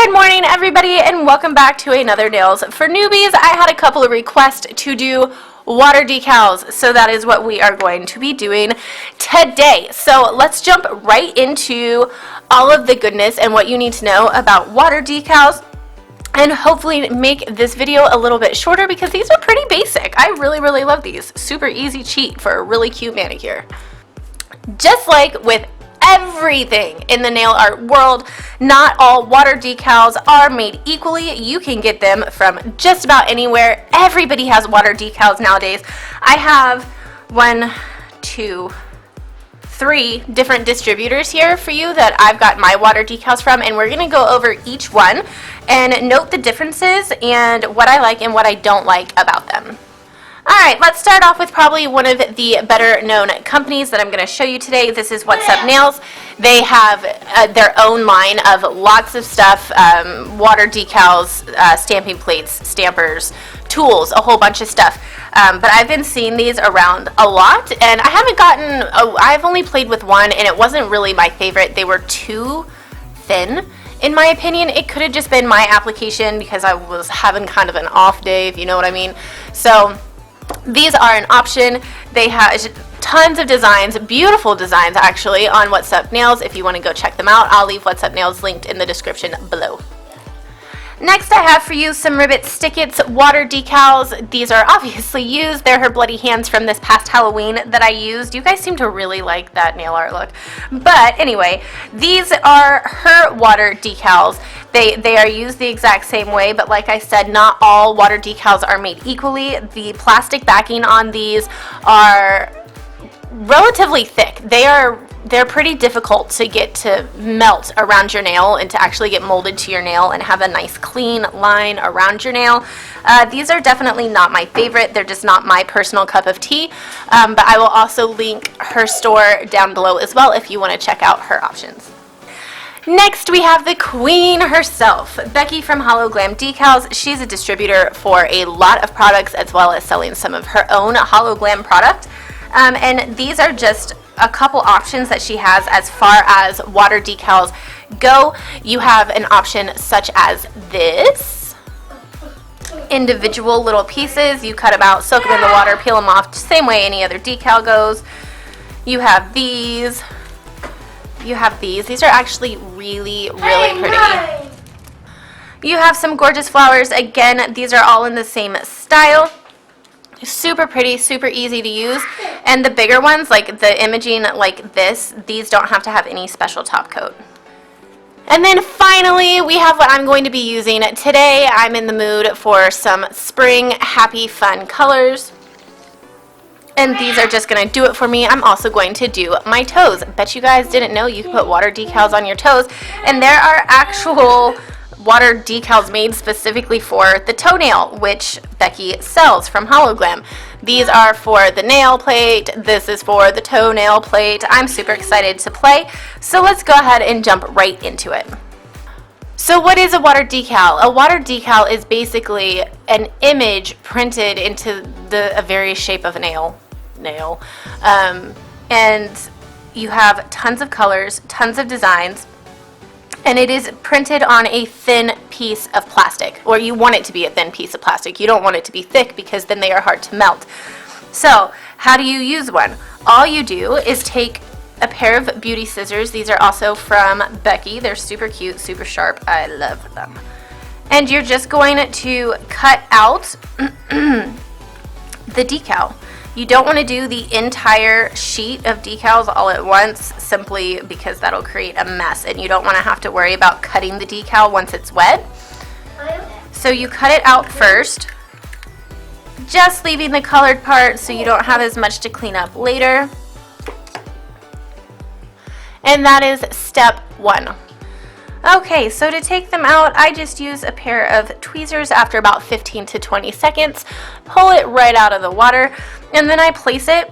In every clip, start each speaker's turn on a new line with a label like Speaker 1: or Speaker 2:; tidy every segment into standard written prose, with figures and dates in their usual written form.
Speaker 1: Good morning, everybody, and welcome back to another Nails for Newbies. I had a couple of requests to do water decals, so that is what we are going to be doing today. So let's jump right into all of the goodness and what you need to know about water decals, and hopefully make this video a little bit shorter because these are pretty basic. I really love these. Super easy cheat for a really cute manicure. Just like with everything in the nail art world, not all water decals are made equally. You can get them from just about anywhere. Everybody has water decals nowadays. I have 3 different distributors here for you that I've got my water decals from, and we're going to go over each one and note the differences and what I like and what I don't like about them. Alright, let's start off with probably one of the better known companies that I'm going to show you today. This is What's Up Nails. They have their own line of lots of stuff, water decals, stamping plates, stampers, tools, a whole bunch of stuff. But I've been seeing these around a lot, and I haven't gotten, I've only played with one, and it wasn't really my favorite. They were too thin. In my opinion, it could have just been my application because I was having kind of an off day, if you know what I mean. So these are an option. They have tons of designs, beautiful designs actually, on What's Up Nails. If you want to go check them out, I'll leave What's Up Nails linked in the description below. Next, I have for you some Ribbit Stickits water decals. These are obviously used. They're her bloody hands from this past Halloween that I used. You guys seem to really like that nail art look. But anyway, these are her water decals. They are used the exact same way, but like I said, not all water decals are made equally. The plastic backing on these are relatively thick. They're pretty difficult to get to melt around your nail and to actually get molded to your nail and have a nice clean line around your nail. These are definitely not my favorite. They're just not my personal cup of tea, but I will also link her store down below as well if you want to check out her options. Next, we have the queen herself, Becky from Hollow Glam Decals. She's a distributor for a lot of products as well as selling some of her own Hollow Glam product. And these are just a couple options that she has as far as water decals go. You have an option such as this. Individual little pieces. You cut them out, soak them in the water, peel them off, same way any other decal goes. You have these. You have these. These are actually really pretty. You have some gorgeous flowers. Again, these are all in the same style. Super pretty, super easy to use. And the bigger ones, like the imaging like this, these don't have to have any special top coat. And then finally, we have what I'm going to be using today. I'm in the mood for some spring, happy, fun colors. And these are just going to do it for me. I'm also going to do my toes. Bet you guys didn't know you can put water decals on your toes. And there are actual water decals made specifically for the toenail, which Becky sells from Hollow Glam. These are for the nail plate. This is for the toenail plate. I'm super excited to play. So let's go ahead and jump right into it. So what is a water decal? A water decal is basically an image printed into a various shape of a nail. And you have tons of colors, tons of designs, and it is printed on a thin piece of plastic, or you want it to be a thin piece of plastic. You don't want it to be thick because then they are hard to melt. So how do you use one? All you do is take a pair of beauty scissors. These are also from Becky. They're super cute, super sharp. I love them. And you're just going to cut out the decal. You don't want to do the entire sheet of decals all at once, simply because that'll create a mess, and you don't want to have to worry about cutting the decal once it's wet. So you cut it out first, just leaving the colored part so you don't have as much to clean up later. And that is step 1. Okay, so to take them out, I just use a pair of tweezers after about 15 to 20 seconds, pull it right out of the water, and then I place it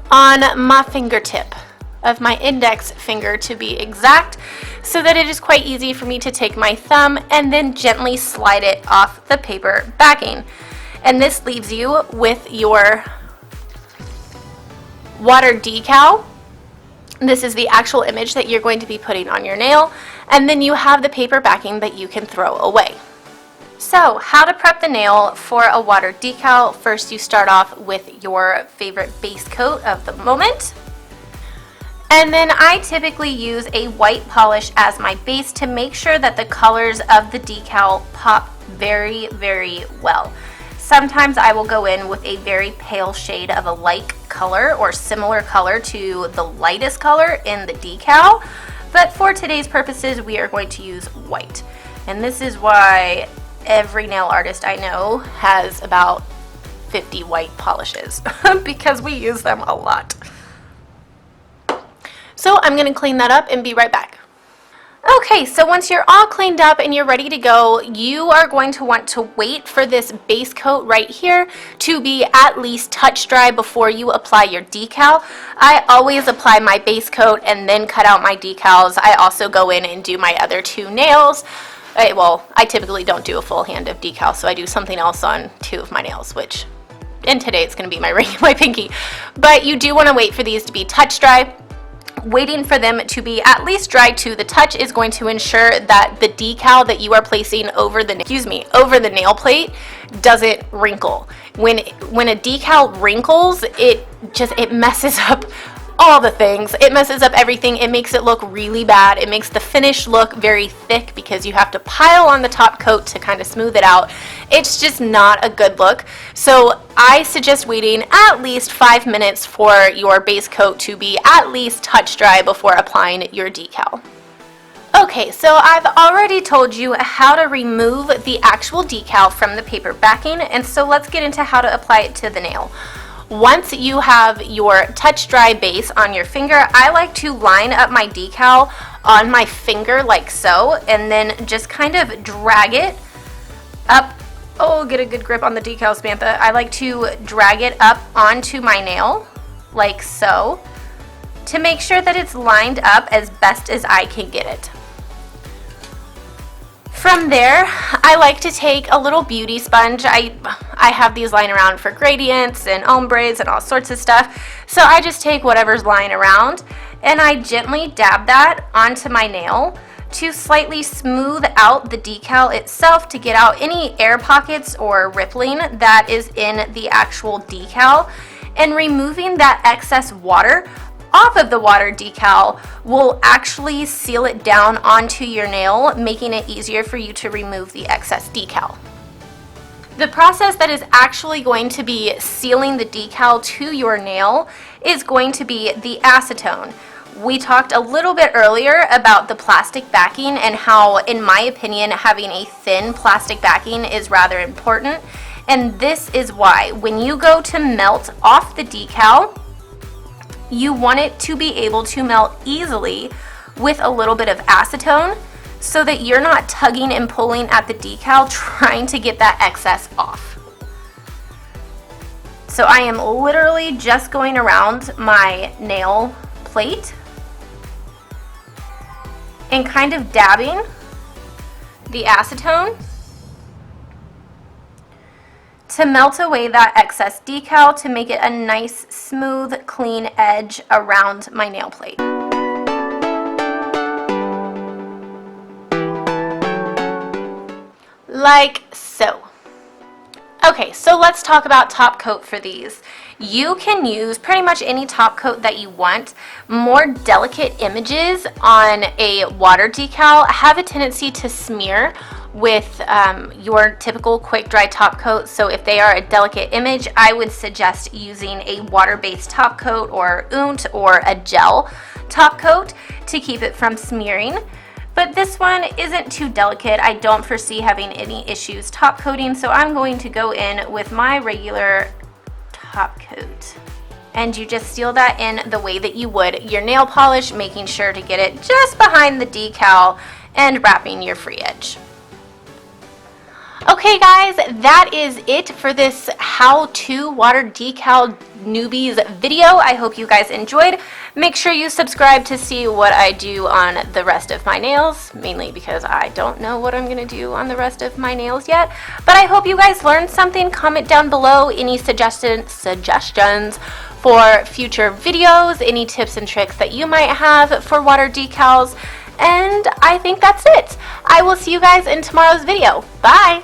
Speaker 1: on my fingertip of my index finger to be exact, so that it is quite easy for me to take my thumb and then gently slide it off the paper backing. And this leaves you with your water decal. This is the actual image that you're going to be putting on your nail, and then you have the paper backing that you can throw away. So, how to prep the nail for a water decal. First, you start off with your favorite base coat of the moment. And then I typically use a white polish as my base to make sure that the colors of the decal pop very, very well. Sometimes I will go in with a very pale shade of a light color or similar color to the lightest color in the decal. But for today's purposes, we are going to use white. And this is why every nail artist I know has about 50 white polishes because we use them a lot. So I'm going to clean that up and be right back. Okay, so once you're all cleaned up and you're ready to go, you are going to want to wait for this base coat right here to be at least touch dry before you apply your decal. I always apply my base coat and then cut out my decals. I also go in and do my other two nails. I typically don't do a full hand of decal, so I do something else on two of my nails, which, and today it's going to be my pinky. But you do want to wait for these to be touch dry. Waiting for them to be at least dry to the touch is going to ensure that the decal that you are placing over the nail plate doesn't wrinkle. When a decal wrinkles, it messes up all the things. It messes up everything. It makes it look really bad. It makes the finish look very thick because you have to pile on the top coat to kind of smooth it out. It's just not a good look. So I suggest waiting at least 5 minutes for your base coat to be at least touch dry before applying your decal. Okay, so I've already told you how to remove the actual decal from the paper backing, and so let's get into how to apply it to the nail. Once you have your touch dry base on your finger, I like to line up my decal on my finger like so, and then just kind of drag it up. Oh, get a good grip on the decal, Samantha. I like to drag it up onto my nail like so to make sure that it's lined up as best as I can get it. From there, I like to take a little beauty sponge. I have these lying around for gradients and ombres and all sorts of stuff. So I just take whatever's lying around and I gently dab that onto my nail to slightly smooth out the decal itself to get out any air pockets or rippling that is in the actual decal. And removing that excess water off of the water decal will actually seal it down onto your nail, making it easier for you to remove the excess decal. The process that is actually going to be sealing the decal to your nail is going to be the acetone. We talked a little bit earlier about the plastic backing and how, in my opinion, having a thin plastic backing is rather important. And this is why when you go to melt off the decal, you want it to be able to melt easily with a little bit of acetone so that you're not tugging and pulling at the decal trying to get that excess off. So I am literally just going around my nail plate and kind of dabbing the acetone to melt away that excess decal to make it a nice, smooth, clean edge around my nail plate. Like so. Okay, so let's talk about top coat for these. You can use pretty much any top coat that you want. More delicate images on a water decal have a tendency to smear with your typical quick dry top coat. So if they are a delicate image, I would suggest using a water-based top coat or or a gel top coat to keep it from smearing. But this one isn't too delicate. I don't foresee having any issues top coating, so I'm going to go in with my regular top coat. And you just seal that in the way that you would your nail polish, making sure to get it just behind the decal and wrapping your free edge. Okay guys, that is it for this how-to water decal newbies video. I hope you guys enjoyed. Make sure you subscribe to see what I do on the rest of my nails, mainly because I don't know what I'm going to do on the rest of my nails yet. But I hope you guys learned something. Comment down below any suggestions for future videos, any tips and tricks that you might have for water decals. And I think that's it. I will see you guys in tomorrow's video. Bye!